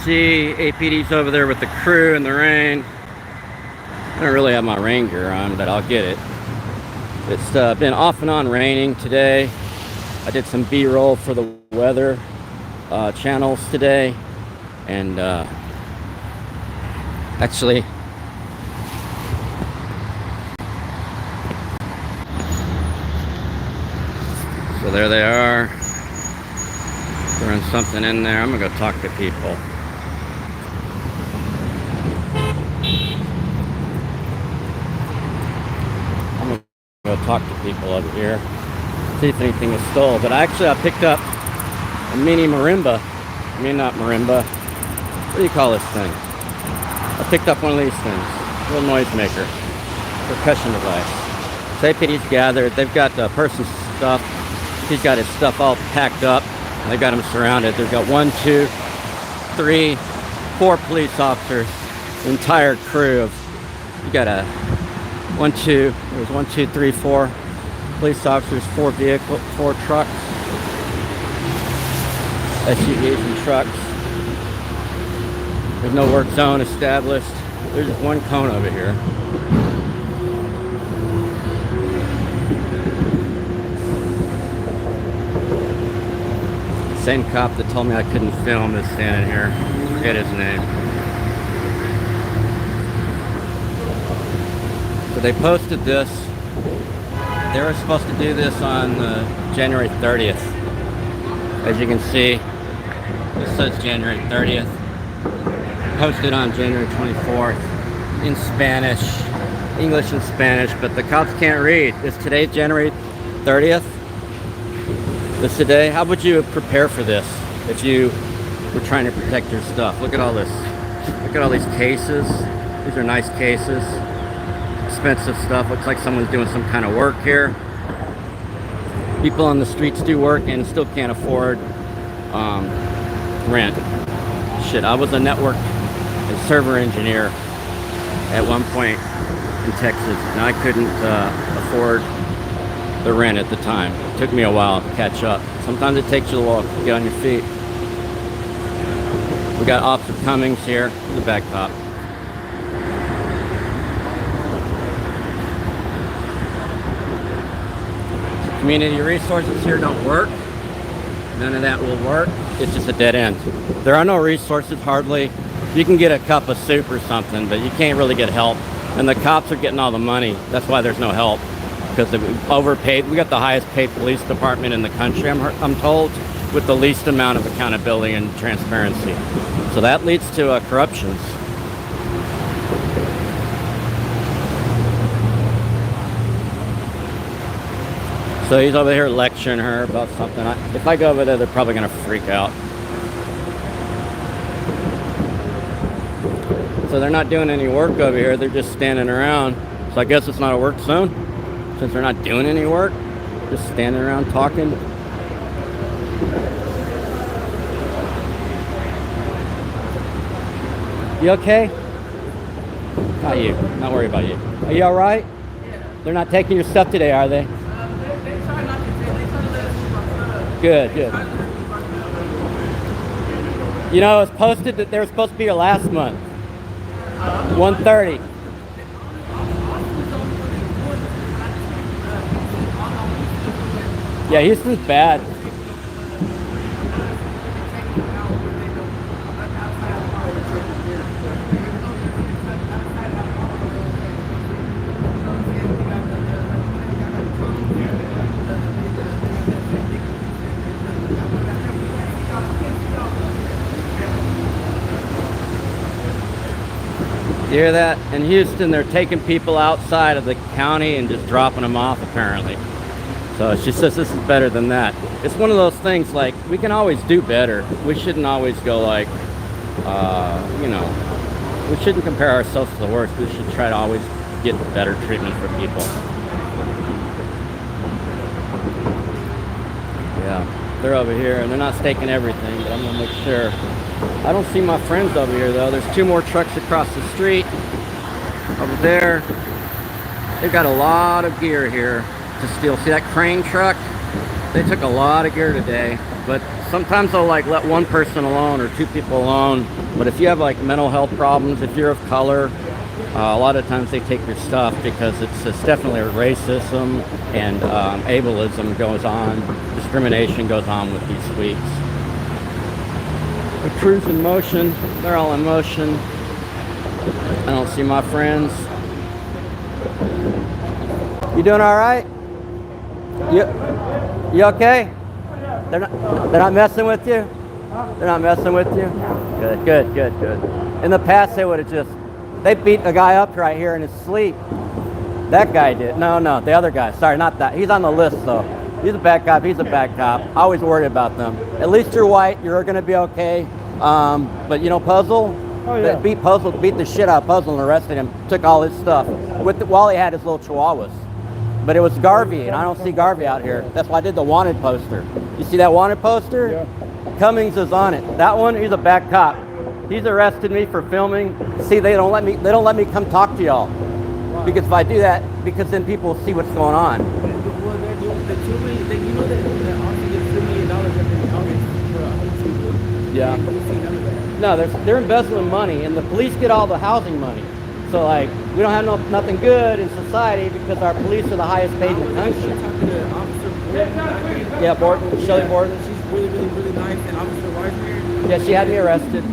See APD's over there with the crew in the rain. I don't really have my rain gear on, but I'll get it. It's been off and on raining today. I did some B-roll for the weather channels today, and actually so there they are, throwing something in there. I'm gonna go talk to people. Go talk to people over here, see if anything is stole. But I picked up a mini marimba. I mean, not marimba. What do you call this thing? I picked up one of these things, a little noisemaker, percussion device. So APD's gathered. They've got the person's stuff. He's got his stuff all packed up. They've got him surrounded. They've got 1, 2, 3, 4 police officers. The entire crew of, you got a 1, 2, there's 1, 2, 3, 4 police officers, 4 vehicles, 4 trucks, SUVs and trucks. There's no work zone established. There's just one cone over here. The same cop that told me I couldn't film is standing here. I forget his name. So they posted this. They were supposed to do this on January 30th. As you can see, this says January 30th. Posted on January 24th in Spanish, English and Spanish, but the cops can't read. Is today January 30th? This today? How would you prepare for this if you were trying to protect your stuff? Look at all this. Look at all these cases. These are nice cases. Expensive stuff. Looks like someone's doing some kind of work here. People on the streets do work and still can't afford rent. Shit, I was a network and server engineer at one point in Texas, and I couldn't afford the rent at the time. It took me a while to catch up. Sometimes it takes you a while to get on your feet. We got Officer Cummings here, the back cop. Community resources here don't work. None of that will work. It's just a dead end. There are no resources hardly. You can get a cup of soup or something, but you can't really get help. And the cops are getting all the money. That's why there's no help. Because they've overpaid. We got the highest paid police department in the country, I'm told, with the least amount of accountability and transparency. So that leads to corruptions. So he's over here lecturing her about something. If I go over there, they're probably going to freak out. So they're not doing any work over here. They're just standing around. So I guess it's not a work zone, since they're not doing any work. Just standing around talking. You okay? Not you. Not worried about you. Are you all right? They're not taking your stuff today, are they? Good, good. You know, it's posted that they were supposed to be here last month. 1:30. Yeah, Houston's bad. You hear that? In Houston, they're taking people outside of the county and just dropping them off, apparently. So she says this is better than that. It's one of those things, like, we can always do better. We shouldn't always go like, you know, we shouldn't compare ourselves to the worst. We should try to always get better treatment for people. Yeah, they're over here, and they're not staking everything, but I'm gonna make sure. I don't see my friends over here, though. There's 2 more trucks across the street. Over there. They've got a lot of gear here to steal. See that crane truck? They took a lot of gear today, but sometimes they'll like let one person alone or two people alone. But if you have like mental health problems, if you're of color, a lot of times they take your stuff because it's definitely racism and ableism goes on, discrimination goes on with these suites. The crew's in motion. They're all in motion. I don't see my friends. You doing all right? You okay? They're not messing with you? They're not messing with you? Good. In the past, they would have they beat a guy up right here in his sleep. That guy did. No, the other guy. Sorry, not that. He's on the list, though. He's a bad cop. He's a bad cop. I always worry about them. At least you're white. You're going to be okay. But, you know, Puzzle? Oh, yeah. Beat the shit out of Puzzle and arrested him. Took all his stuff. While he had his little chihuahuas. But it was Garvey, and I don't see Garvey out here. That's why I did the wanted poster. You see that wanted poster? Yeah. Cummings is on it. That one, he's a bad cop. He's arrested me for filming. See, they don't let me come talk to y'all. Wow. Because if I do that, because then people will see what's going on. Well, they're doing the $2 million. You know that Austin gets $2 million every August for Yeah. No, they're embezzling money, and the police get all the housing money. So like, we don't have nothing good in society because our police are the highest paid in the country. Talking to Officer Borton. Yeah, Borton, Shelley Borton. She's really nice, and Officer Wiseman. Yeah, she had me arrested.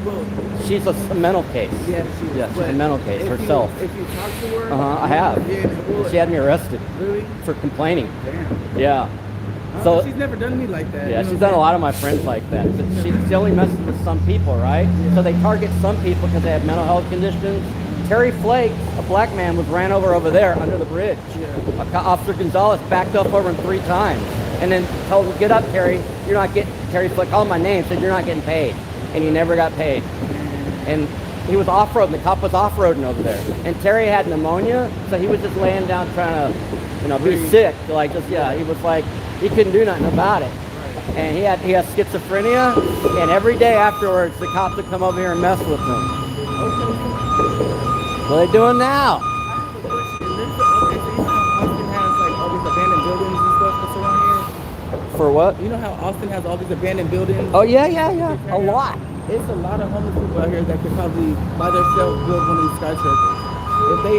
Well, she's a mental case. Yeah, she's a mental case herself. If you talk to her, I have. She had me arrested. Really? For complaining. Damn. Yeah. So she's never done me like that. Yeah, she's done a lot of my friends like that. But she only messes with some people, right? Yeah. So they target some people because they have mental health conditions. Terry Flake, a black man, was ran over there under the bridge. Yeah. Officer Gonzalez backed up over him 3 times and then told him, "Get up, Terry. You're not getting." Terry Flake called my name, said, "You're not getting paid," and he never got paid. And he was off-roading. The cop was off-roading over there, and Terry had pneumonia, so he was just laying down trying to, be sick. Like he was like he couldn't do nothing about it. And he has schizophrenia, and every day afterwards, the cops would come over here and mess with him. What are they doing now? I have a question. So you know how Austin has like all these abandoned buildings and stuff that's around here? For what? You know how Austin has all these abandoned buildings? Oh yeah. A lot. It's a lot of homeless people out here that could probably by themselves build one of these skyscrapers.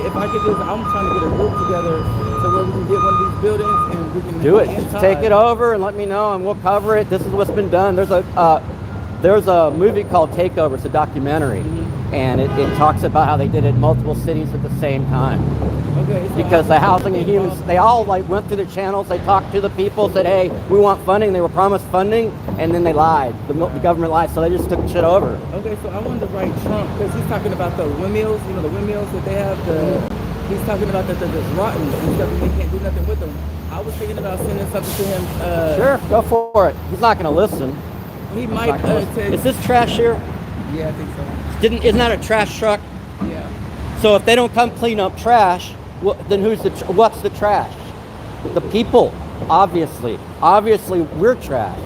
If I could I'm trying to get a group together so where we can get one of these buildings and we can do it. Just take it over and let me know and we'll cover it. This is what's been done. There's a movie called Takeover. It's a documentary. And it talks about how they did it in multiple cities at the same time. Okay. So because the housing and humans, they all like went through the channels, they talked to the people, said, "Hey, we want funding." They were promised funding, and then they lied. The government lied, so they just took shit over. Okay, so I wanted to write Trump, because he's talking about the windmills, the windmills that they have, he's talking about that they're just rotten and stuff, and they can't do nothing with them. I was thinking about sending something to him. Sure, go for it. He's not going to listen. He might take... Is this trash here? Yeah, I think so. Isn't that a trash truck? Yeah. So if they don't come clean up trash, then what's the trash? The people, obviously. Obviously, we're trash.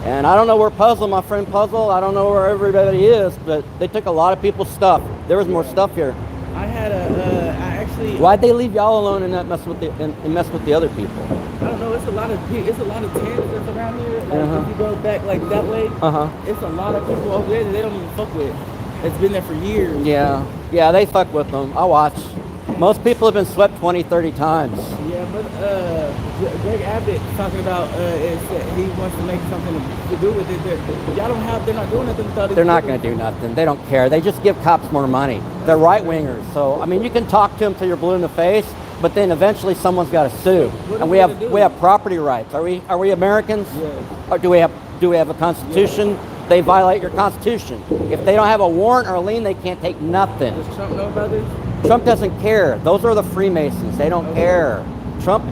And I don't know where Puzzle, my friend Puzzle, I don't know where everybody is, but they took a lot of people's stuff. There was more stuff here. I actually... Why'd they leave y'all alone and not mess with the other people? I don't know. It's a lot of tents that's around here. Like, if you go back like that way, it's a lot of people over there that they don't even fuck with. It's been there for years. Yeah, they fuck with them. I watch. Most people have been swept 20, 30 times. Yeah, but Greg Abbott talking about he wants to make something to do with it. They're not doing nothing without it. They're not going to do nothing. They don't care. They just give cops more money. They're right-wingers. So, I mean, you can talk to them till you're blue in the face, but then eventually someone's got to sue. And we have property rights. Are we Americans? Yes. Or do we have a constitution? They violate your constitution. If they don't have a warrant or a lien, they can't take nothing. Does Trump know about this? Trump doesn't care. Those are the Freemasons. They don't care. Trump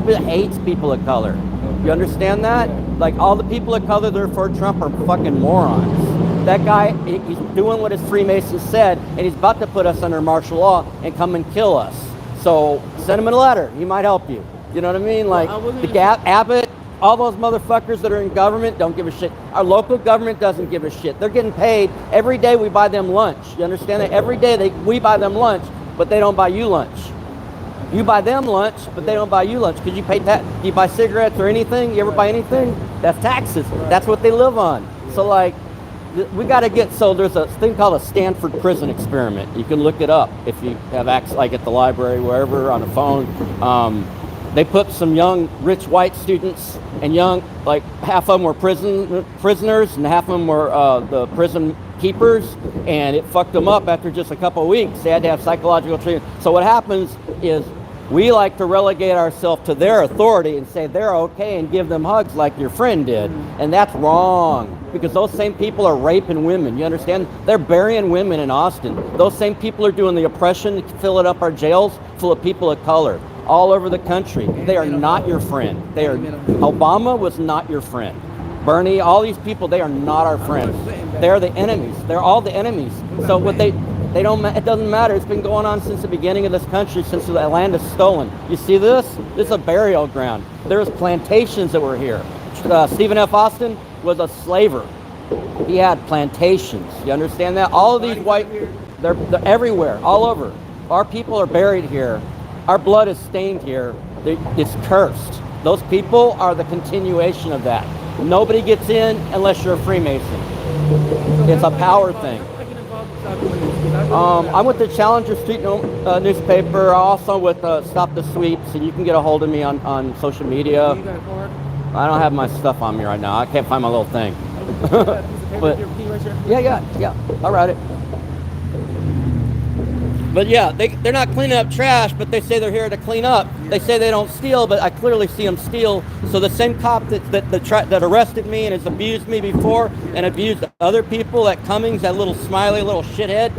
hates people of color. You understand that? Like, all the people of color that are for Trump are fucking morons. That guy, he's doing what his Freemasons said, and he's about to put us under martial law and come and kill us. So send him a letter. He might help you. You know what I mean? Like, Abbott, all those motherfuckers that are in government don't give a shit. Our local government doesn't give a shit. They're getting paid. Every day we buy them lunch. You understand that? Every day we buy them lunch, but they don't buy you lunch. You buy them lunch, but they don't buy you lunch because you pay tax. Do you buy cigarettes or anything? You ever buy anything? That's taxes. That's what they live on. So like, we got to get, so there's a thing called a Stanford prison experiment. You can look it up if you have access, like at the library, wherever, on the phone. They put some young, rich white students and young, like half of them were prisoners and half of them were the prison keepers, and it fucked them up after just a couple of weeks. They had to have psychological treatment. So what happens is we like to relegate ourselves to their authority and say they're okay and give them hugs like your friend did. And that's wrong, because those same people are raping women. You understand? They're burying women in Austin. Those same people are doing the oppression, filling up our jails full of people of color all over the country. They are not your friend. Obama was not your friend. Bernie, all these people, they are not our friends. They're the enemies. They're all the enemies. So what they don't, it doesn't matter. It's been going on since the beginning of this country, since the land is stolen. You see this? This is a burial ground. There's plantations that were here. Stephen F. Austin was a slaver. He had plantations. You understand that? All of these white, they're everywhere, all over. Our people are buried here. Our blood is stained here. It's cursed. Those people are the continuation of that. Nobody gets in unless you're a Freemason. It's a power thing. I'm with the Challenger Street newspaper, also with Stop the Sweeps, and you can get a hold of me on social media. I don't have my stuff on me right now. I can't find my little thing. But yeah, I'll write it. But yeah, they're not cleaning up trash, but they say they're here to clean up. They say they don't steal, but I clearly see them steal. So the same cop that arrested me and has abused me before and abused other people at Cummings, that little smiley little shithead,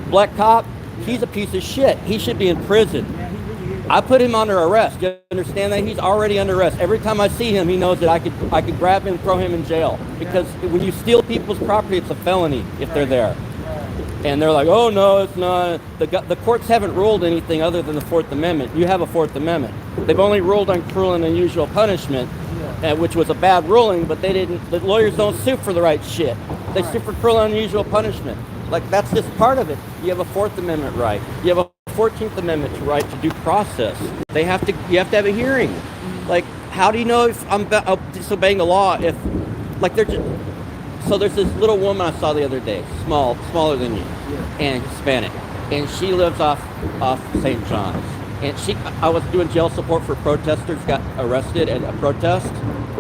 black cop, he's a piece of shit. He should be in prison. I put him under arrest. You understand that? He's already under arrest. Every time I see him, he knows that I could grab him and throw him in jail. Because when you steal people's property, it's a felony if they're there. And they're like, oh, no, it's not. The courts haven't ruled anything other than the Fourth Amendment. You have a Fourth Amendment. They've only ruled on cruel and unusual punishment, which was a bad ruling, but they didn't. The lawyers don't sue for the right shit. They sue for cruel and unusual punishment. Like, that's just part of it. You have a Fourth Amendment right. You have a 14th Amendment right to due process. You have to have a hearing. Like, how do you know if I'm disobeying the law if, like, they're just... So there's this little woman I saw the other day, smaller than you, and Hispanic, and she lives off St. John's. And I was doing jail support for protesters, got arrested at a protest,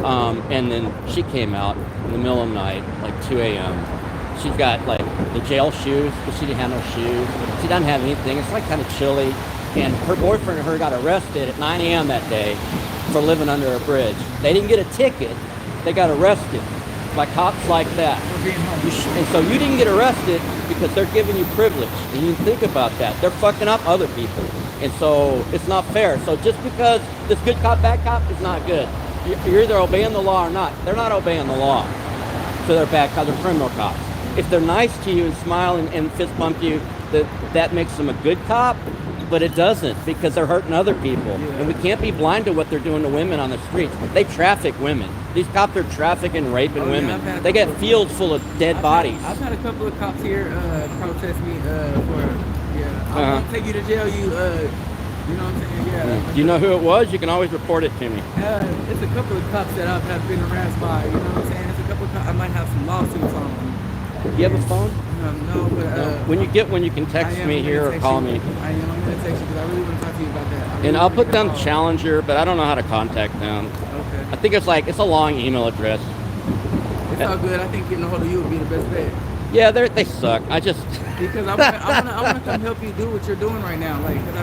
and then she came out in the middle of the night, like 2 a.m. She's got like the jail shoes, but she didn't have no shoes. She doesn't have anything. It's like kind of chilly. And her boyfriend and her got arrested at 9 a.m. that day for living under a bridge. They didn't get a ticket. They got arrested by cops like that. And so you didn't get arrested because they're giving you privilege. And you think about that. They're fucking up other people. And so it's not fair. So just because this good cop, bad cop is not good. You're either obeying the law or not. They're not obeying the law. So they're bad cops, they're criminal cops. If they're nice to you and smile and fist bump you, that makes them a good cop. But it doesn't, because they're hurting other people. And we can't be blind to what they're doing to women on the streets. They traffic women. These cops are trafficking and raping women. They get fields full of dead bodies. I've had a couple of cops here protest me I won't take you to jail, you know what I'm saying? Yeah. Do you know who it was? You can always report it to me. It's a couple of cops that have been harassed by, you know what I'm saying? It's a couple of cops, I might have some lawsuits on them. Do you have a phone? No, but... when you get one, you can text me here or call me. I'm going to text you because I really want to talk to you about that. And I'll put down Challenger, but I don't know how to contact them. Okay. I think it's a long email address. It's all good. I think getting a hold of you would be the best bet. Yeah, they suck. Because I want to come help you do what you're doing right now.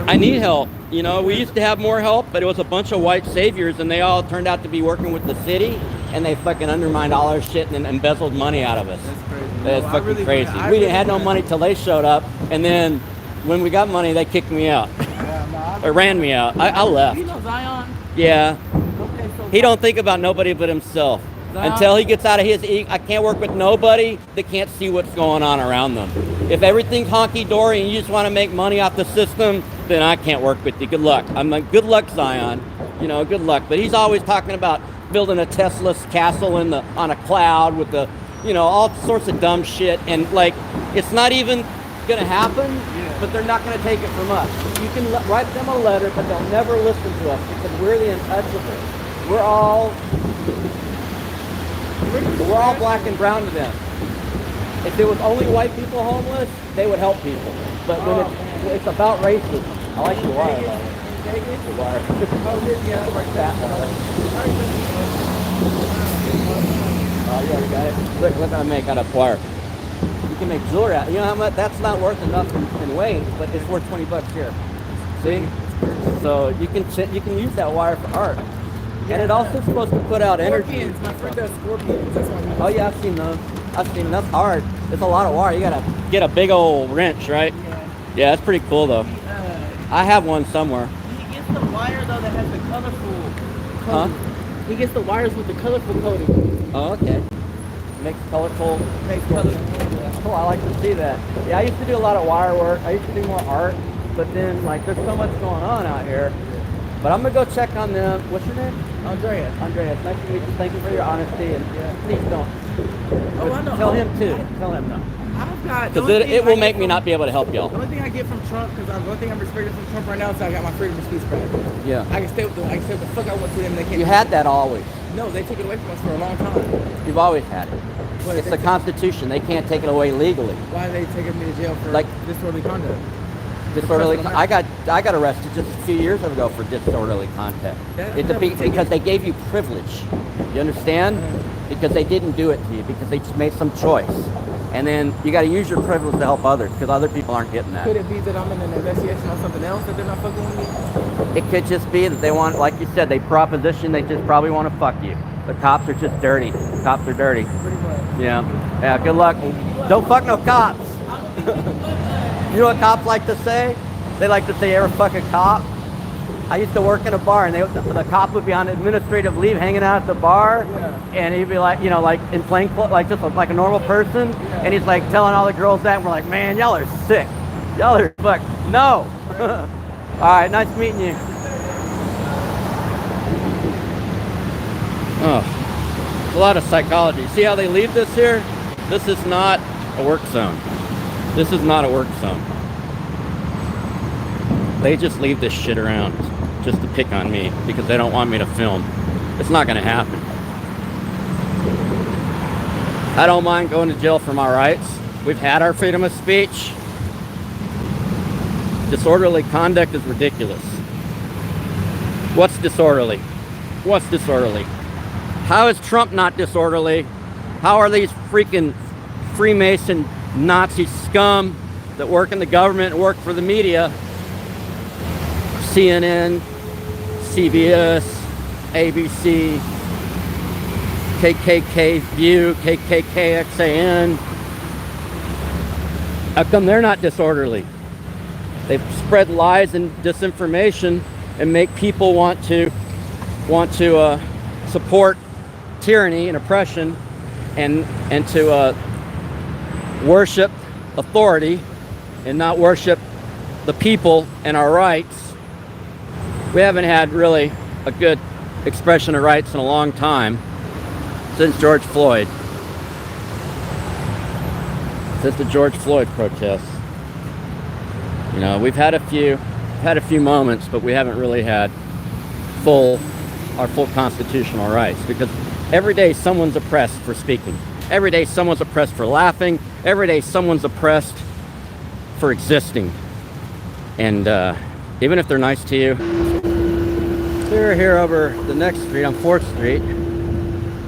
I need help. You know, we used to have more help, but it was a bunch of white saviors, and they all turned out to be working with the city, and they fucking undermined all our shit and embezzled money out of us. That's crazy. That's fucking crazy. We didn't have no money till they showed up, and then when we got money, they kicked me out. Or ran me out. I left. You know Zion? Yeah. Okay, so he don't think about nobody but himself. Until he gets out of his ego, I can't work with nobody that can't see what's going on around them. If everything's honky-dory and you just want to make money off the system, then I can't work with you. Good luck. I'm like, good luck, Zion. You know, good luck. But he's always talking about building a Tesla's castle on a cloud with all sorts of dumb shit. And like, it's not even going to happen, but they're not going to take it from us. You can write them a letter, but they'll never listen to us because we're the untouchables. We're all black and brown to them. If it was only white people homeless, they would help people. But when it's about racism, I like the wire. The wire. Oh yeah, we got it. Look what I make out of wire. You can make jewelry out. You know how much? That's not worth enough in weight, but it's worth $20 here. See? So you can use that wire for art. And it also supposed to put out energy. Scorpions. My friend does scorpions. That's why. Oh yeah, I've seen those. That's hard. It's a lot of wire. You gotta get a big old wrench, right? Yeah, that's pretty cool though. I have one somewhere. He gets the wire though that has the colorful coating. Huh? He gets the wires with the colorful coating. Oh, okay. Makes colorful. Cool. I like to see that. Yeah, I used to do a lot of wire work. I used to do more art, but then like there's so much going on out here. But I'm gonna go check on them. What's your name? Andreas. Andreas. Nice to meet you. Thank you for your honesty, and please don't. Oh, I know. Tell him too. Tell him no. I've got. Because it will make me not be able to help y'all. The only thing I get from Trump, because the only thing I'm respecting from Trump right now is I got my freedom of speech back. Yeah. I can say what the fuck I want to them. They can't. You had that always. No, they took it away from us for a long time. You've always had it. What, It's the Constitution. They can't take it away legally. Why are they taking me to jail for Like- disorderly conduct? Disorderly. I got arrested just a few years ago for disorderly conduct. Because they gave you privilege. You understand? Because they didn't do it to you. Because they just made some choice. And then you got to use your privilege to help others. Because other people aren't getting that. Could it be that I'm in an investigation on something else that they're not fucking with me? It could just be that they want, like you said, they proposition. They just probably want to fuck you. The cops are just dirty. Cops are dirty. Pretty much. Yeah. Yeah. Good luck. Don't fuck no cops. You know what cops like to say? They like to say, "You ever fuck a cop?" I used to work in a bar, and the cop would be on administrative leave, hanging out at the bar, and he'd be like, like in plain clothes, like just like a normal person, and he's like telling all the girls that, and we're like, "Man, y'all are sick. Y'all are fuck." No. All right, nice meeting you. Oh, a lot of psychology. See how they leave this here? This is not a work zone. This is not a work zone. They just leave this shit around just to pick on me because they don't want me to film. It's not going to happen. I don't mind going to jail for my rights. We've had our freedom of speech. Disorderly conduct is ridiculous. What's disorderly? What's disorderly? How is Trump not disorderly? How are these freaking Freemason Nazi scum that work in the government and work for the media, CNN, CBS, ABC, KKK View, KKKXAN, how come they're not disorderly? They spread lies and disinformation and make people want to support tyranny and oppression and to worship authority and not worship the people and our rights. We haven't had really a good expression of rights in a long time, since George Floyd. Since the George Floyd protests. We've had a few moments, but we haven't really had our full constitutional rights, because every day someone's oppressed for speaking. Every day someone's oppressed for laughing. Every day someone's oppressed for existing. And even if they're nice to you, they're here over the next street on 4th Street,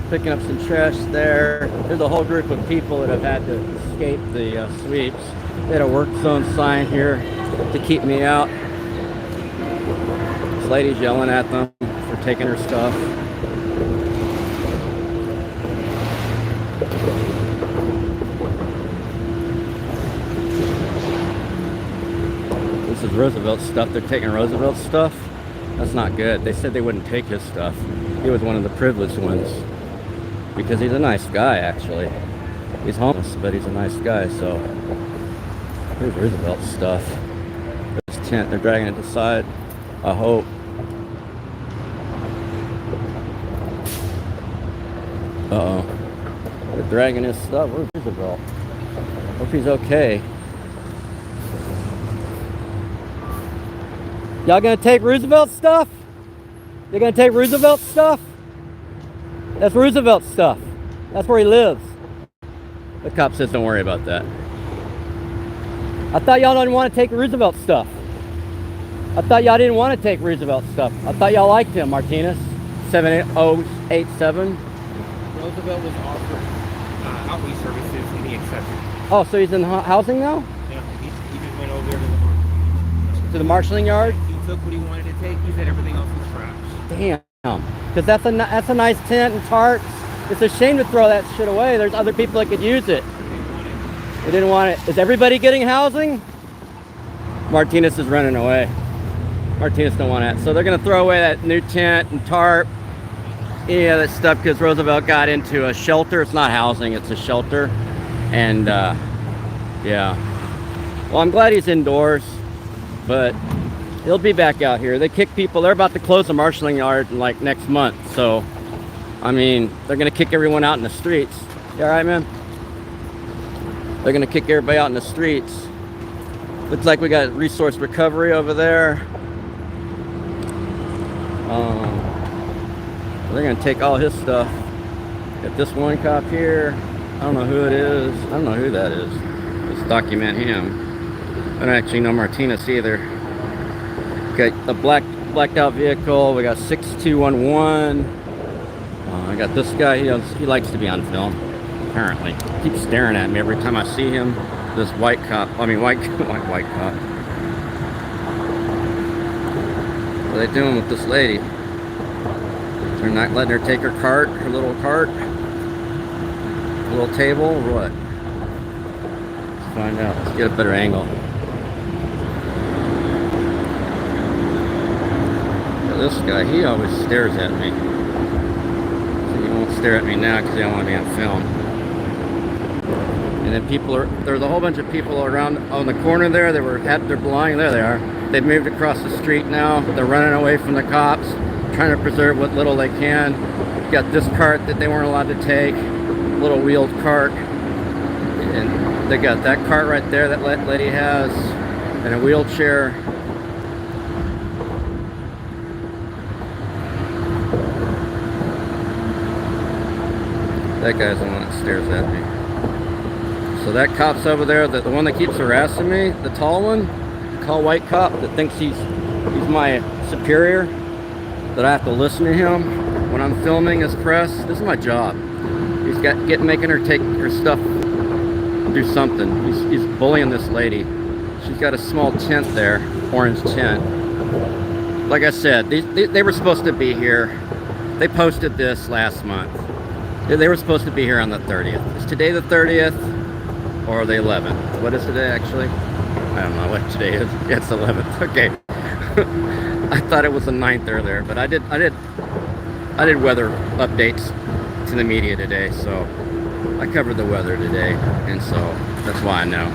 picking up some trash there. There's a whole group of people that have had to escape the sweeps. They had a work zone sign here to keep me out. This lady's yelling at them for taking her stuff. This is Roosevelt's stuff. They're taking Roosevelt's stuff. That's not good. They said they wouldn't take his stuff. He was one of the privileged ones. Because he's a nice guy, actually. He's homeless, but he's a nice guy, so... Here's Roosevelt's stuff. This tent, they're dragging it aside. I hope. Uh-oh. They're dragging his stuff. Where's Roosevelt? Hope he's okay. Y'all gonna take Roosevelt's stuff? You're gonna take Roosevelt's stuff? That's Roosevelt's stuff. That's where he lives. The cop says don't worry about that. I thought y'all didn't want to take Roosevelt's stuff. I thought y'all didn't want to take Roosevelt's stuff. I thought y'all liked him, Martinez. 7087. Roosevelt was offered outreach services and he accepted. Oh, so he's in housing now? Yeah, he just went over there to the marshalling yard? He took what he wanted to take. He said everything else was trash. Damn. Because that's a nice tent and tarps. It's a shame to throw that shit away. There's other people that could use it. They didn't want it. Is everybody getting housing? Martinez is running away. Martinez don't want it. So they're going to throw away that new tent and tarp. Yeah, that stuff because Roosevelt got into a shelter. It's not housing, it's a shelter. And yeah. Well, I'm glad he's indoors, but he'll be back out here. They kick people. They're about to close the marshalling yard like next month. So, I mean, they're going to kick everyone out in the streets. You all right, man? They're going to kick everybody out in the streets. Looks like we got resource recovery over there. They're going to take all his stuff. Got this one cop here. I don't know who it is. I don't know who that is. Let's document him. I don't actually know Martinez either. Got a blacked out vehicle. We got 6211. I got this guy. He likes to be on film. Apparently, he keeps staring at me every time I see him. This white cop. I mean, white cop. What are they doing with this lady? They're not letting her take her cart, her little table, or what? Let's find out. Let's get a better angle. This guy, he always stares at me. So he won't stare at me now because he don't want to be on film. And then there's a whole bunch of people around on the corner there that they're blind. There they are. They've moved across the street now. They're running away from the cops, trying to preserve what little they can. Got this cart that they weren't allowed to take, little wheeled cart. And they got that cart right there that lady has, and a wheelchair. That guy's the one that stares at me. So that cop's over there, the one that keeps harassing me, the tall one, the tall white cop that thinks he's my superior, that I have to listen to him when I'm filming his press. This is my job. He's making her take her stuff, do something. He's bullying this lady. She's got a small tent there, orange tent. Like I said, they were supposed to be here. They posted this last month. They were supposed to be here on the 30th. Is today the 30th or the 11th? What is today actually? I don't know what today is. Yeah, it's the 11th. Okay. I thought it was the 9th earlier, but I did weather updates to the media today, so I covered the weather today, and so that's why I know.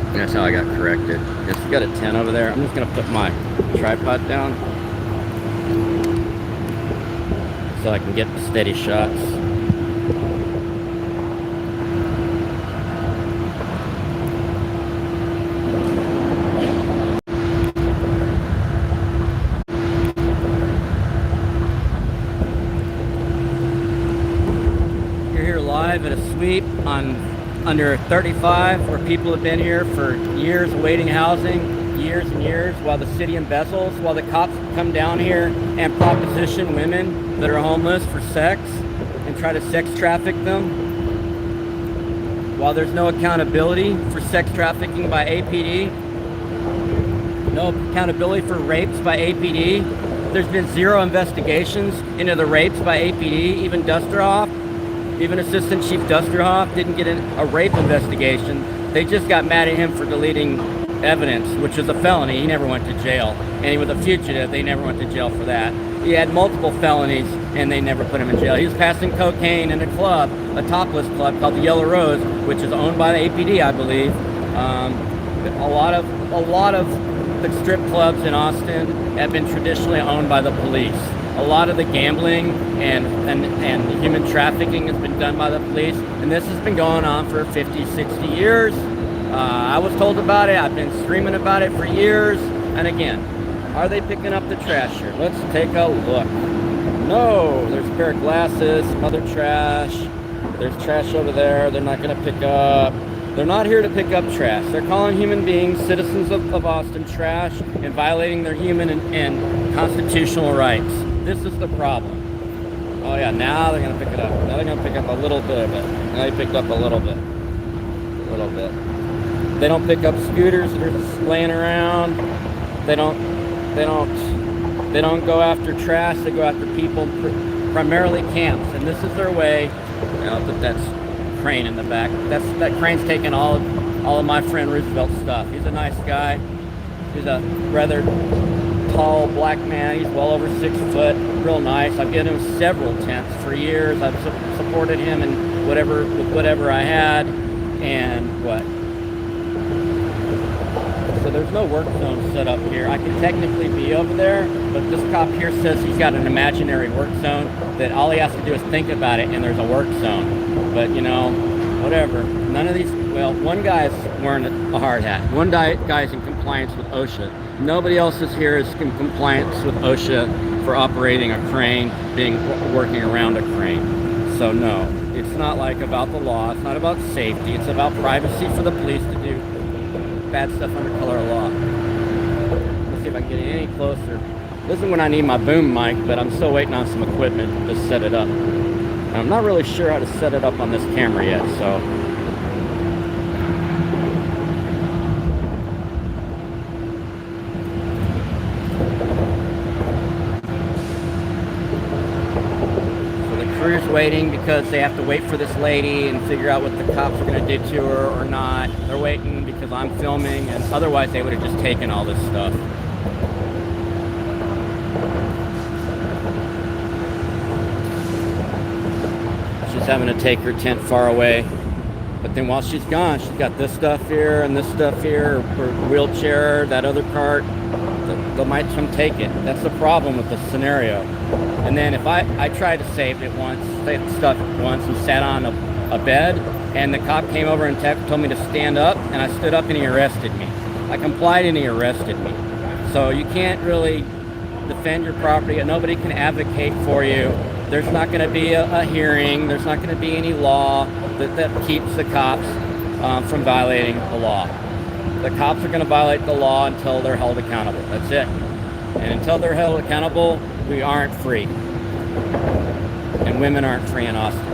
And that's how I got corrected. It's got a tent over there. I'm just gonna put my tripod down so I can get the steady shots. You're here live at a sweep on under 35 where people have been here for years awaiting housing. Years and years, while the city embezzles, while the cops come down here and proposition women that are homeless for sex and try to sex traffic them, while there's no accountability for sex trafficking by APD, no accountability for rapes by APD. There's been zero investigations into the rapes by APD. Even Dusterhoff, even Assistant Chief Dusterhoff didn't get a rape investigation. They just got mad at him for deleting evidence, which was a felony. He never went to jail, and he was a fugitive. They never went to jail for that. He had multiple felonies, and they never put him in jail. He was passing cocaine in a club, a topless club called the Yellow Rose, which is owned by the APD, I believe. A lot of the strip clubs in Austin have been traditionally owned by the police. A lot of the gambling and human trafficking has been done by the police, and this has been going on for 50, 60 years. I was told about it. I've been screaming about it for years. And again, are they picking up the trash here? Let's take a look. No, there's a pair of glasses, some other trash. There's trash over there. They're not going to pick up. They're not here to pick up trash. They're calling human beings, citizens of Austin, trash and violating their human and constitutional rights. This is the problem. Oh yeah, now they're going to pick it up. Now they're going to pick up a little bit of it. Now they picked up a little bit. A little bit. They don't pick up scooters that are just laying around. They don't go after trash. They go after people, primarily camps, and this is their way. I'll put that crane in the back. That crane's taking all of my friend Roosevelt's stuff. He's a nice guy. He's a rather tall black man. He's well over 6 foot. Real nice. I've given him several tents for years. I've supported him in whatever I had, and what. So there's no work zone set up here. I can technically be over there, but this cop here says he's got an imaginary work zone that all he has to do is think about it and there's a work zone. But you know, whatever. None of these, well, one guy's wearing a hard hat. One guy's in compliance with OSHA. Nobody else is here is in compliance with OSHA for operating a crane, working around a crane. So no, it's not like about the law. It's not about safety. It's about privacy for the police to do bad stuff under color of law. Let's see if I can get any closer. This is when I need my boom mic, but I'm still waiting on some equipment to set it up. And I'm not really sure how to set it up on this camera yet, so. Crew's waiting because they have to wait for this lady and figure out what the cops are going to do to her or not. They're waiting because I'm filming, and otherwise they would have just taken all this stuff. She's having to take her tent far away. But then while she's gone, she's got this stuff here and this stuff here, her wheelchair, that other cart. They might come take it. That's the problem with the scenario. And then if I tried to save it once, and sat on a bed, and the cop came over and told me to stand up, and I stood up and he arrested me. I complied and he arrested me. So you can't really defend your property, and nobody can advocate for you. There's not going to be a hearing. There's not going to be any law that keeps the cops from violating the law. The cops are going to violate the law until they're held accountable. That's it. And until they're held accountable, we aren't free. And women aren't free in Austin.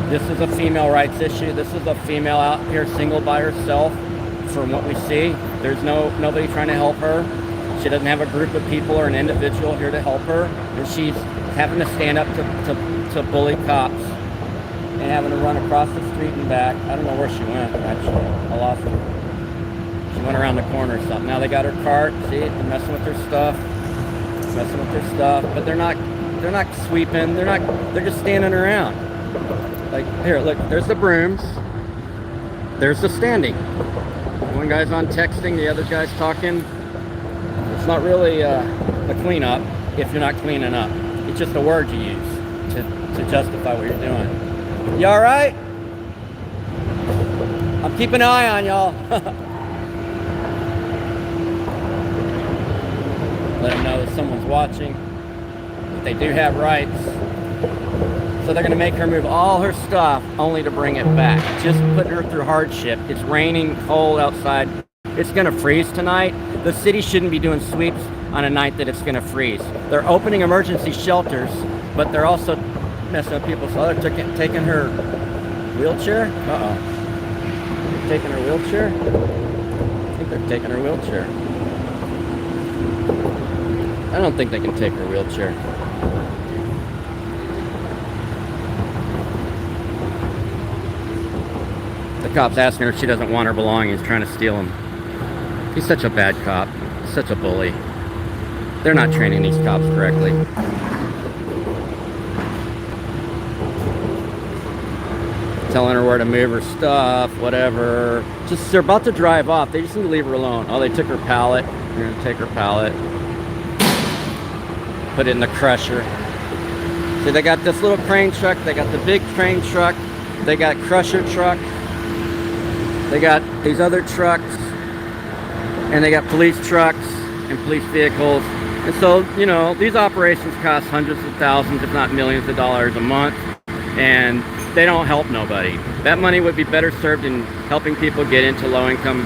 This is a female rights issue. This is a female out here single by herself. From what we see, there's nobody trying to help her. She doesn't have a group of people or an individual here to help her. And she's having to stand up to bully cops and having to run across the street and back. I don't know where she went, actually. I lost her. She went around the corner or something. Now they got her cart. See, they're messing with their stuff. But they're not sweeping. They're just standing around. Like, here, look, there's the brooms. There's the standing. One guy's on texting, the other guy's talking. It's not really a cleanup if you're not cleaning up. It's just a word you use to justify what you're doing. You all right? I'm keeping an eye on y'all. Let them know that someone's watching, that they do have rights. So they're going to make her move all her stuff only to bring it back. Just putting her through hardship. It's raining, cold outside. It's going to freeze tonight. The city shouldn't be doing sweeps on a night that it's going to freeze. They're opening emergency shelters, but they're also messing with people. So they're taking her wheelchair? Uh-oh. They're taking her wheelchair? I think they're taking her wheelchair. I don't think they can take her wheelchair. The cop's asking her if she doesn't want her belongings, trying to steal them. He's such a bad cop. Such a bully. They're not training these cops correctly. Telling her where to move her stuff, whatever. Just, they're about to drive off. They just need to leave her alone. Oh, they took her pallet. They're gonna take her pallet. Put it in the crusher. See, they got this little crane truck. They got the big crane truck. They got crusher truck. They got these other trucks, and they got police trucks and police vehicles. And so, you know, these operations cost hundreds of thousands, if not millions of dollars a month, and they don't help nobody. That money would be better served in helping people get into low-income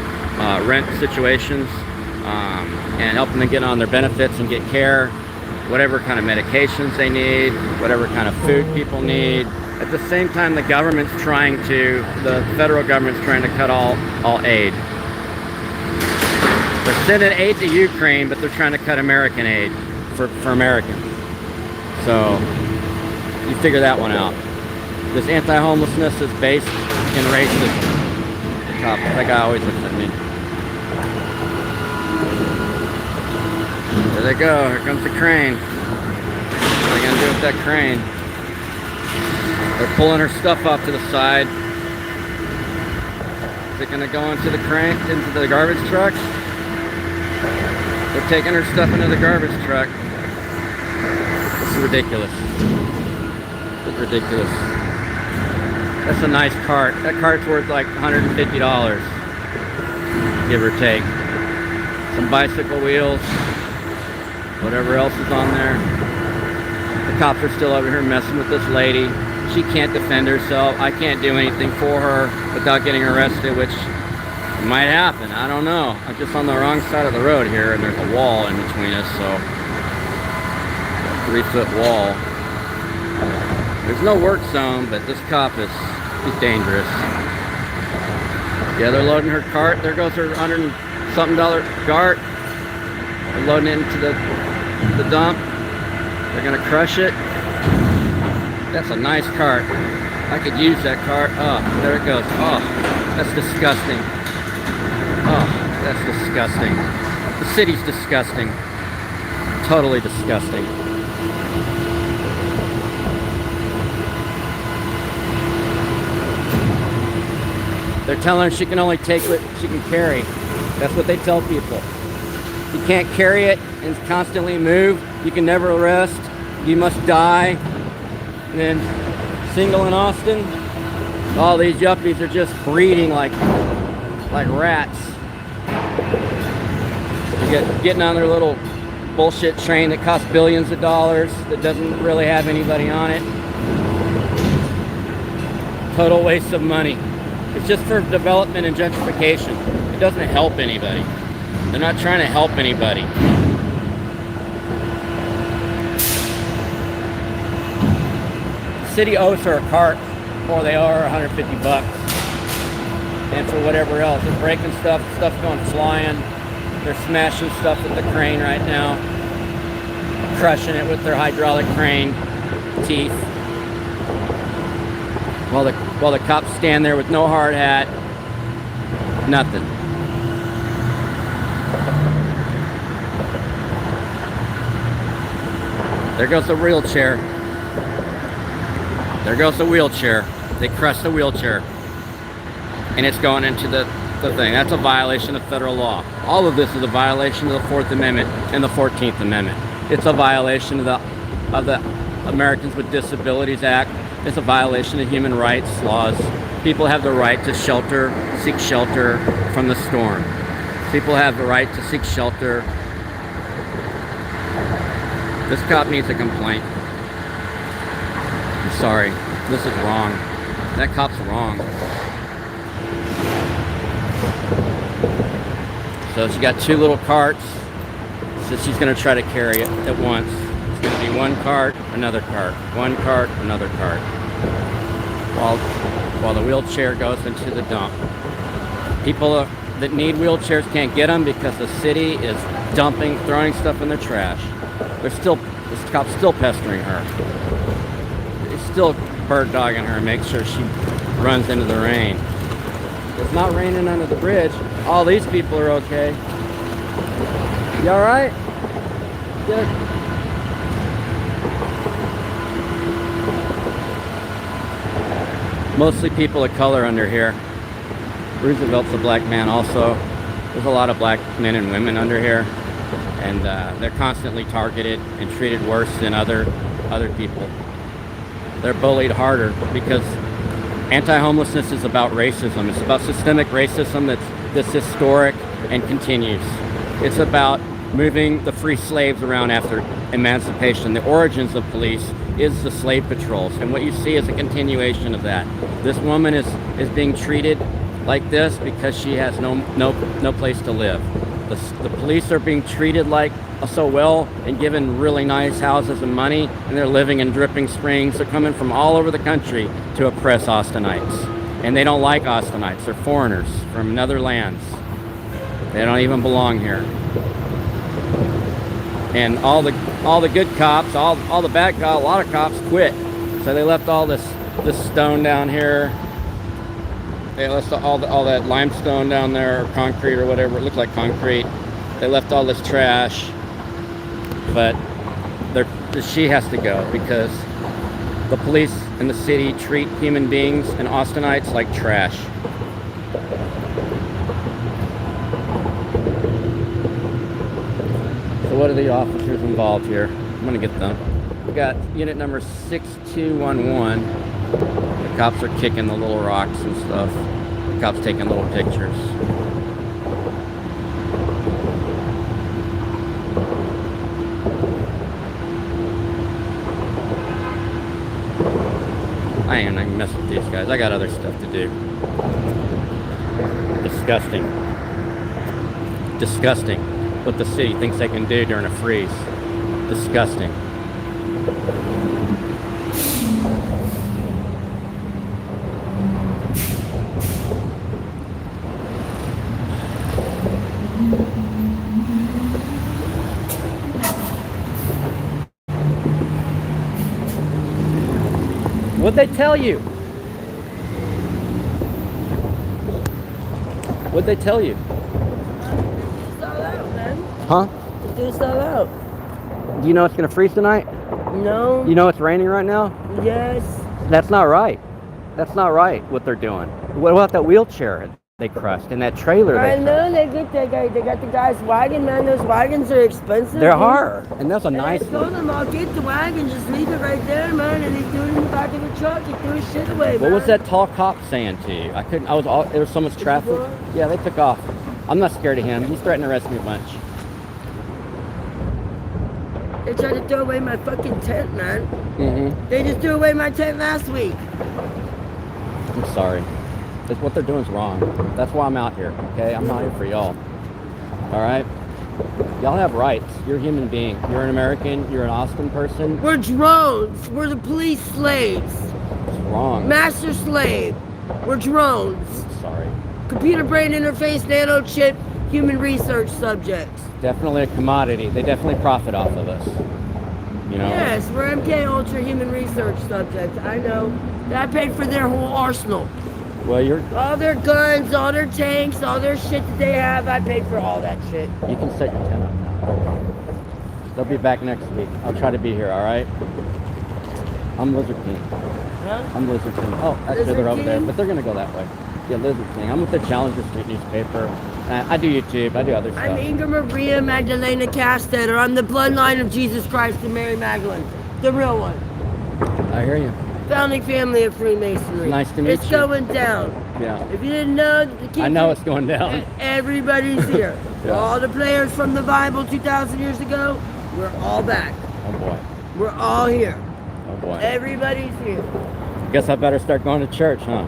rent situations, and helping them get on their benefits and get care, whatever kind of medications they need, whatever kind of food people need. At the same time, the federal government's trying to cut all aid. They're sending aid to Ukraine, but they're trying to cut American aid for Americans. So you figure that one out. This anti-homelessness is based in racism. That guy always looks at me. There they go. Here comes the crane. What are they gonna do with that crane? They're pulling her stuff off to the side. Is it gonna go into the crane, into the garbage truck? They're taking her stuff into the garbage truck. This is ridiculous. This is ridiculous. That's a nice cart. That cart's worth like $150, give or take. Some bicycle wheels. Whatever else is on there. The cops are still over here messing with this lady. She can't defend herself. I can't do anything for her without getting arrested, which might happen. I don't know. I'm just on the wrong side of the road here, and there's a wall in between us, so 3-foot wall. There's no work zone, but this cop he's dangerous. Yeah, they're loading her cart. There goes her $100-something cart. They're loading it into the dump. They're gonna crush it. That's a nice cart. I could use that cart. Oh, there it goes. Oh, that's disgusting. Oh, that's disgusting. The city's disgusting. Totally disgusting. They're telling her she can only take what she can carry. That's what they tell people. You can't carry it and constantly move. You can never arrest. You must die. And then single in Austin, all these yuppies are just breeding like rats. They're getting on their little bullshit train that costs billions of dollars that doesn't really have anybody on it. Total waste of money. It's just for development and gentrification. It doesn't help anybody. They're not trying to help anybody. The city owes her a cart, or they owe her $150. And for whatever else, they're breaking stuff going flying. They're smashing stuff with the crane right now, crushing it with their hydraulic crane teeth. While the cops stand there with no hard hat, nothing. There goes the wheelchair. There goes the wheelchair. They crushed the wheelchair. And it's going into the thing. That's a violation of federal law. All of this is a violation of the 4th Amendment and the 14th Amendment. It's a violation of the Americans with Disabilities Act. It's a violation of human rights laws. People have the right to shelter, seek shelter from the storm. People have the right to seek shelter. This cop needs a complaint. I'm sorry. This is wrong. That cop's wrong. So she got 2 little carts. So she's going to try to carry it at once. It's going to be 1 cart, another cart. 1 cart, another cart. While the wheelchair goes into the dump. People that need wheelchairs can't get them because the city is dumping, throwing stuff in the trash. This cop's still pestering her. He's still bird dogging her, make sure she runs into the rain. It's not raining under the bridge. All these people are okay. You all right? Good. Mostly people of color under here. Roosevelt's a black man also. There's a lot of black men and women under here. And they're constantly targeted and treated worse than other people. They're bullied harder because Anti-homelessness is about racism. It's about systemic racism that's historic and continues. It's about moving the free slaves around after emancipation. The origins of police is the slave patrols, and what you see is a continuation of that. This woman is being treated like this because she has no place to live. The police are being treated like so well and given really nice houses and money, and they're living in Dripping Springs. They're coming from all over the country to oppress Austinites, and they don't like Austinites. They're foreigners from other lands. They don't even belong here. And all the good cops, all the bad cops, a lot of cops quit. So they left all this stone down here. They left all that limestone down there, or concrete or whatever. It looked like concrete. They left all this trash. But she has to go because the police in the city treat human beings and Austinites like trash. So what are the officers involved here? I'm gonna get them. We got unit number 6211. The cops are kicking the little rocks and stuff. The cops taking little pictures. I ain't gonna mess with these guys. I got other stuff to do. Disgusting. Disgusting what the city thinks they can do during a freeze. Disgusting. What'd they tell you? What'd they tell you? Sell out, man. Huh? It's gonna sell out. Do you know it's gonna freeze tonight? No. You know it's raining right now? Yes. That's not right. That's not right what they're doing. What about that wheelchair they crushed and that trailer I they know they get that guy. They got the guy's wagon, man. Those wagons are expensive. They're dude. hard. And that's a And nice I told him I'll get the wagon, just leave it right there, man. And he threw it in the back of the truck. He threw his shit away, What man. was that tall cop saying to you? There was so much traffic. Yeah, they took off. I'm not scared of him. He's threatening to arrest me a bunch. They tried to throw away my fucking tent, man. Mm-hmm. They just threw away my tent last week. I'm sorry. That's what they're doing is wrong. That's why I'm out here, okay? I'm not here for y'all. All right? Y'all have rights. You're a human being. You're an American. You're an Austin person. We're drones. We're the police slaves. It's wrong. Master slave. We're drones. Sorry. Computer brain interface, nano chip, human research subjects. Definitely a commodity. They definitely profit off of us. You know? Yes, we're MK Ultra human research subjects. I know. I paid for their whole arsenal. Well, All their guns, all their tanks, all their shit that they have, I paid for all that shit. you can set your tent up now. They'll be back next week. I'll try to be here, all right? I'm Lizard King. Huh? I'm Lizard King. Oh, actually, Lizard they're over there, King? but they're going to go that way. Yeah, Lizard King. I'm with the Challenger Street newspaper. I do YouTube. I do other stuff. I'm Inga Maria Magdalena Castetter. I'm the bloodline of Jesus Christ and Mary Magdalene. The real one. I hear you. Founding family of Freemasonry. Nice to meet It's you. going down. Yeah. If you didn't know, the kids I know it's going down. Everybody's here. Yeah. All the players from the Bible 2,000 years ago, we're all back. Oh, boy. We're all here. Oh, boy. Everybody's here. Guess I better start going to church, huh?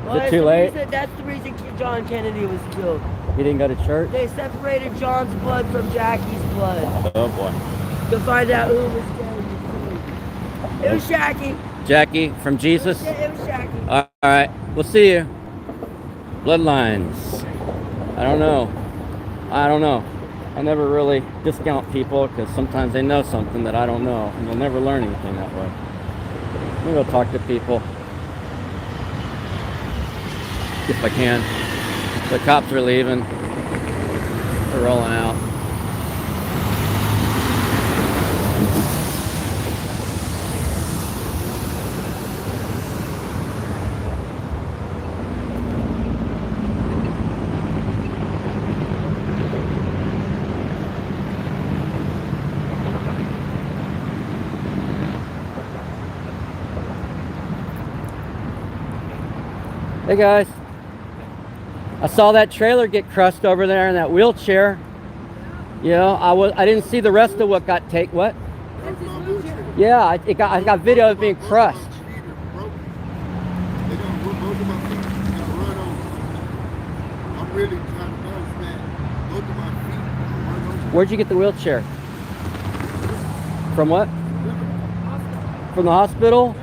Well, it too late? That's the reason John Kennedy was killed. You didn't go to church? They separated John's blood from Jackie's blood Oh, boy. to find out who was Kennedy. It was Jackie. Jackie from Jesus? Yeah, it was Jackie. All right. We'll see you. Bloodlines. I don't know. I never really discount people because sometimes they know something that I don't know, and you'll never learn anything that way. I'm gonna go talk to people if I can. The cops are leaving. They're rolling out. Hey guys. I saw that trailer get crushed over there in that wheelchair. You know, I didn't see the rest of what got taken. What? That's his wheelchair. Yeah, I got video of it being crushed. They're gonna run both of my feet and run over. I'm really trying to notice that. Both of my feet run over. Where'd you get the wheelchair? From what? From the hospital?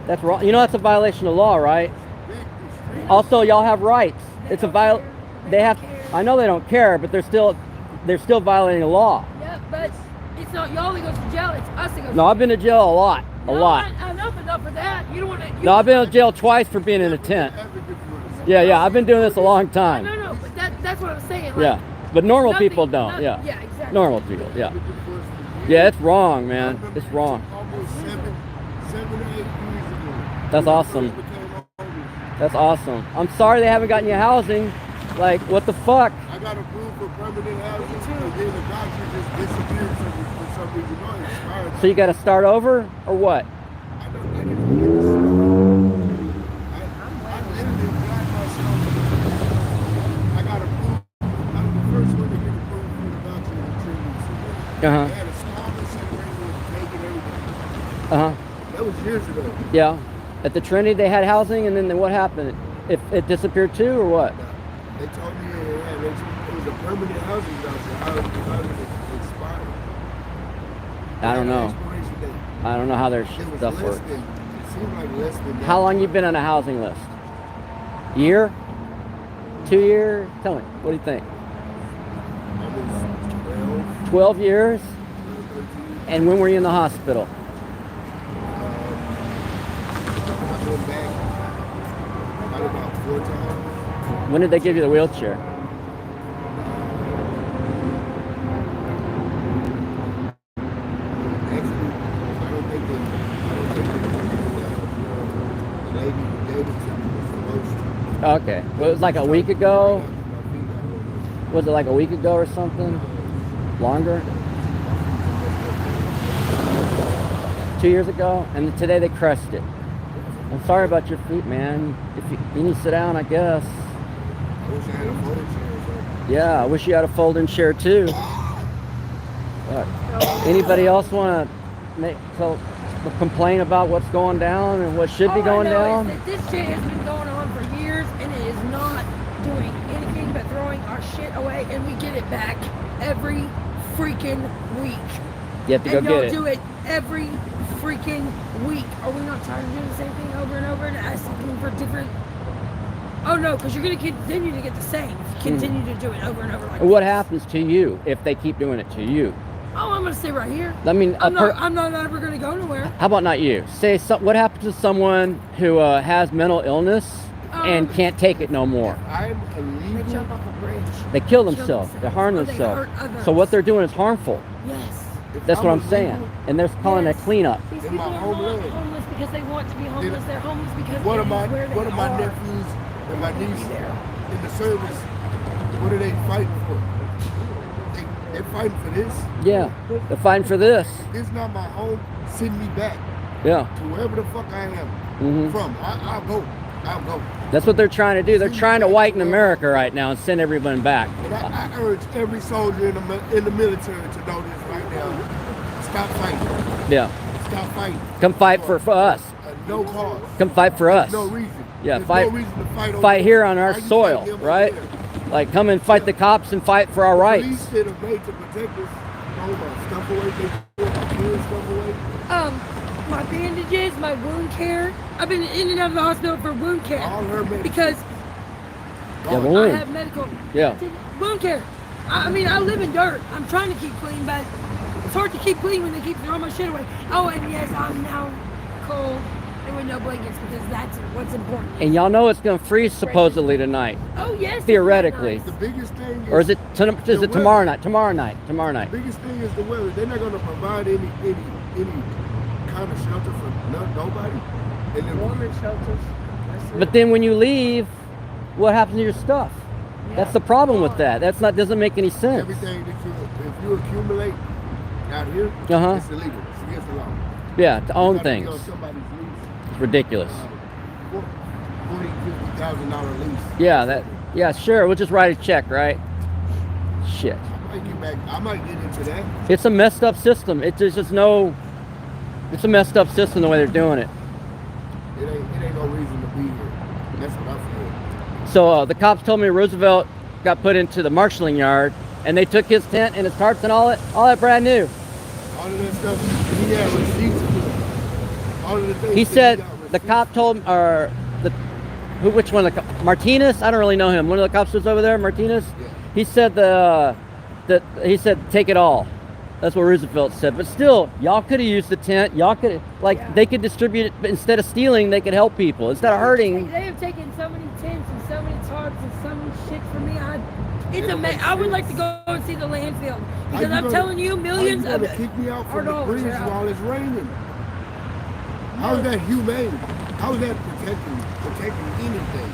That's wrong. You know that's a violation of law, right? Also, y'all have rights. It's a They have. I know they don't care, but they're still violating the law. Yeah, but it's not y'all that goes to jail. It's us that goes. No, I've been to jail a lot. A lot. I know, but not for that. You don't want to. No, I've been to jail twice for being in a tent. Yeah, I've been doing this a long time. No, but that's what I'm saying. Like, Yeah, but normal nothing- people don't. nothing- Yeah. Yeah, exactly. Normal people. Yeah. Yeah, it's wrong, man. It's wrong. Almost 7 to 8 years ago. That's awesome. That's awesome. I'm sorry they haven't gotten you housing. Like, what the fuck? I got approved for permanent housing, and then the doctor just disappeared for some reason. No, it expired. So you got to start over, or what? I didn't get it. I literally applied myself. I got approved. I was the first one to get approved for the doctor in the treatment. Uh huh. They had a small separation with taking everything. Uh huh. That was years ago. Yeah. At the Trinity, they had housing, and then what happened? If it disappeared too, or what? They told me it was a permanent housing doctor. How did it expire? I don't know. Expiration date. I don't know how their It was stuff less works. than, it seemed like less than that. How long you been on a housing list? Year? 2 years? Tell me. What do you think? Almost 12 years? 13. And when were you in the hospital? I went back probably about 4 times. When did they give you the wheelchair? Actually, I don't think the lady who gave it to me was supposed to. Okay. Well, it was like a week ago? My feet out. Was it like a week ago or something? Longer? 2 years ago? And today they crushed it. I'm sorry about your feet, man. If you need to sit down, I guess. I wish I had a folding chair or something. Yeah, I wish you had a folding chair too. But anybody else want to complain about what's going down and what should be going down? This shit has been going on for years, and it is not doing anything but throwing our shit away, and we get it back every freaking week. You have to go And get y'all it. do it every freaking week. Are we not tired of doing the same thing over and over and asking for different? Oh no, because you're going to continue to get the same. If you continue to do it over and over like And what this. happens to you if they keep doing it to you? Oh, I'm going to stay right here. I mean, I'm not ever going to go nowhere. how about not you? What happens to someone who has mental illness and can't take it no more? I'm They illegal. jump off a bridge. They kill themselves. They harm Or themselves. They hurt others. So what they're doing is harmful. Yes. That's what I'm saying. And they're calling it Yes. cleanup. These In people my are homeland. not homeless because they want to be homeless. They're homeless because One it of my is where they are. nephews and my niece in the service. What are they fighting for? They're fighting for this. Yeah, they're fighting for this. This is not my home. Send me back Yeah. to wherever the fuck I am from. I'll go. I'll go. That's what they're trying to do. They're trying to whiten America right now and send everyone back. And I urge every soldier in the military to know this right now. Stop fighting. Yeah. Stop fighting. Come fight for us. No cause. Come fight for us. No reason. Yeah, There's fight- no reason to fight over Fight here there. on our Why you soil, fight him over right? there? Like, come and fight the cops and fight for our Police rights. should have made to protect us. Throw my stuff away. They throw my kids' stuff away. My bandages, my wound care. I've been in and out of the hospital for wound care All her medicine. because Yeah, Gone. but I wound. have medical. Yeah. Wound care. I mean, I live in dirt. I'm trying to keep clean, but it's hard to keep clean when they keep throwing my shit away. Oh, and yes, I'm now cold and with no blankets because that's what's important. And y'all know it's going to freeze supposedly tonight. Oh yes. Theoretically. The biggest thing is, Or is it tomorrow night? Tomorrow night. Tomorrow night. the biggest thing is the weather. They're not going to provide any kind of shelter for nobody. And then But then when you leave, what happens to your stuff? That's the problem with that. Doesn't make any sense. everything that if you accumulate out here, Uh-huh. it's illegal. It's against the law. Yeah, to own You gotta be things. on somebody's lease. It's ridiculous. 40, 50 $50,000 lease. Yeah, sure. We'll just write a check, right? Shit. I might get into that. It's a messed up system. It's a messed up system the way they're doing it. It ain't no reason to be here. That's what I feel. So the cops told me Roosevelt got put into the marshalling yard, and they took his tent and his tarps and all that brand new. All of that stuff, he had receipts for it. All of the things. He said got the receipts. cop told which one? Martinez? I don't really know him. One of the cops was over there, Martinez. Yeah. He said he said take it all. That's what Roosevelt said. But still, y'all could have used the tent. Y'all could they could distribute it, but instead of stealing, they could help people instead of hurting. They have taken so many tents and so many tarps and so many shit from me. It's amazing. I would like to go and see the landfill because I'm telling you, millions of kick me out from the dollars bridge are out. while it's raining. How is that humane? How is that protecting anything?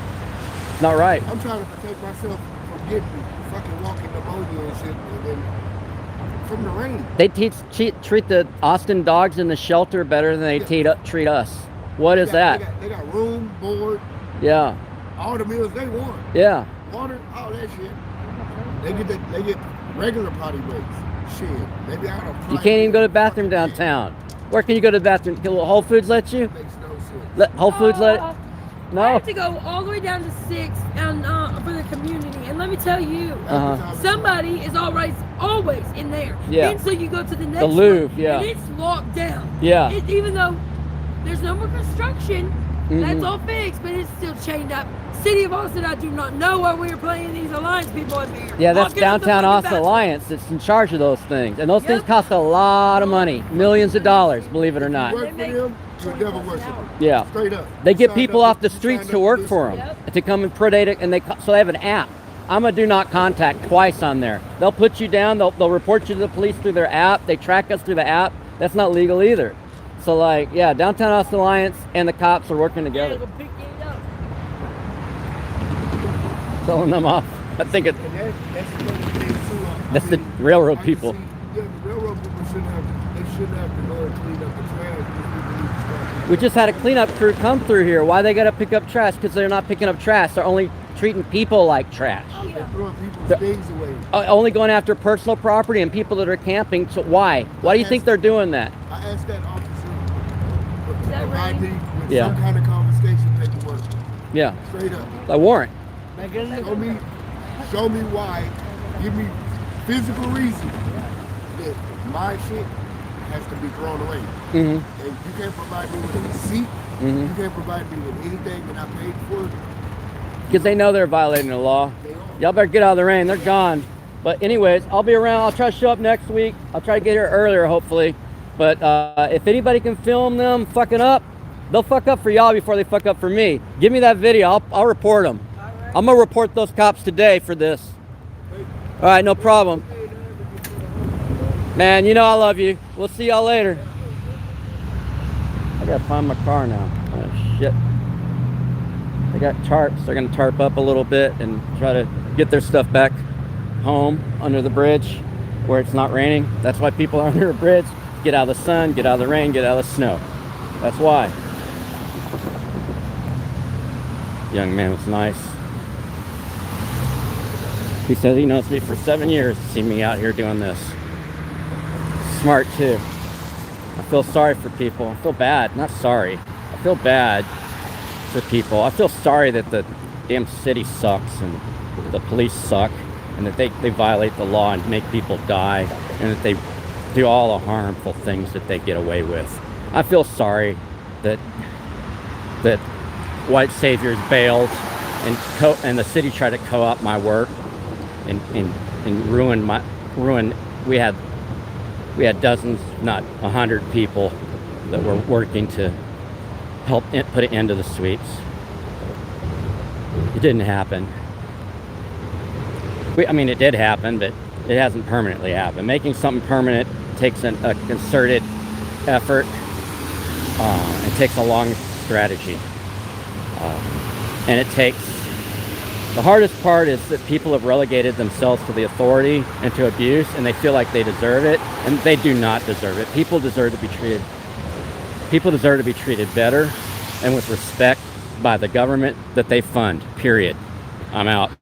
It's not right. I'm trying to protect myself from getting fucking walking pneumonia and shit, and then from the rain. They treat the Austin dogs in the shelter better than they treat us. What is that? They got room, board, Yeah. all the meals they want. Yeah. Water, all that shit. They get regular potty breaks. Shit. Maybe I don't. You can't even go to the bathroom downtown. Where can you go to the bathroom? Can Whole Foods let you? Makes no sense. Let Whole Foods let it? I No. have to go all the way down to 6th and for the community. And let me tell you, somebody is always in there. Yeah. And so you go to the next Louvre, one, yeah. and it's locked down. Yeah. Even though there's no more construction, that's all fixed, but it's still chained up. City of Austin, I do not know why we're playing these Alliance people in here. Yeah, that's I'll get out the Downtown fucking Austin bathroom. Alliance that's in charge of those things. And those things Yep. cost a lot of money. Millions of dollars, believe it or not. Work for them, you're a devil worshiper. Yeah. Straight up. They get Sign people up off the to- streets sign to up work this for way. them, to come and predate it, and so they have an app. I'm a do not contact twice on there. They'll put you down, they'll report you to the police through their app, they track us through the app. That's not legal either. So yeah, Downtown Austin Alliance and the cops are working together, They'll pick it up. selling them off. I think And that's the thing too. that's the railroad I can people. see, yeah, the railroad people shouldn't have to go and clean up the trash. These people need to start We just had a cleanup crew come through here. Why they gotta pick up trash? Because they're not picking up trash. They're only treating people like trash. They're throwing people's things away. Only going after personal property and people that are camping. So why? Why do you think they're doing that? I asked that officer to that provide right? me with Yeah. some kind of confiscation paperwork. Yeah, Straight up. a warrant. Show me why. Give me physical reason that my shit has to be thrown away. Mm-hmm. And you can't provide me with a receipt. Mm-hmm. You can't provide me with anything that I paid for. Because they know they're violating the law. They are. Y'all better get out of the rain. They're gone. But anyways, I'll be around. I'll try to show up next week. I'll try to get here earlier, hopefully. But if anybody can film them fucking up, they'll fuck up for y'all before they fuck up for me. Give me that video. I'll report them. I'm going to report those cops today for this. All right, no problem. Man, you know I love you. We'll see y'all later. I gotta find my car now. Oh, shit. They got tarps. They're gonna tarp up a little bit and try to get their stuff back home under the bridge where it's not raining. That's why people are under a bridge. Get out of the sun, get out of the rain, get out of the snow. That's why. Young man was nice. He said he knows me for 7 years to see me out here doing this. Smart too. I feel sorry for people. I feel bad. Not sorry. I feel bad for people. I feel sorry that the damn city sucks and the police suck and that they violate the law and make people die and that they do all the harmful things that they get away with. I feel sorry that white saviors bailed and the city tried to co-opt my work and ruin. We had dozens, not 100 people that were working to help put an end to the sweeps. It didn't happen. I mean, it did happen, but it hasn't permanently happened. Making something permanent takes a concerted effort. It takes a long strategy. And it takes... The hardest part is that people have relegated themselves to the authority and to abuse, and they feel like they deserve it, and they do not deserve it. People deserve to be treated better and with respect by the government that they fund, period. I'm out.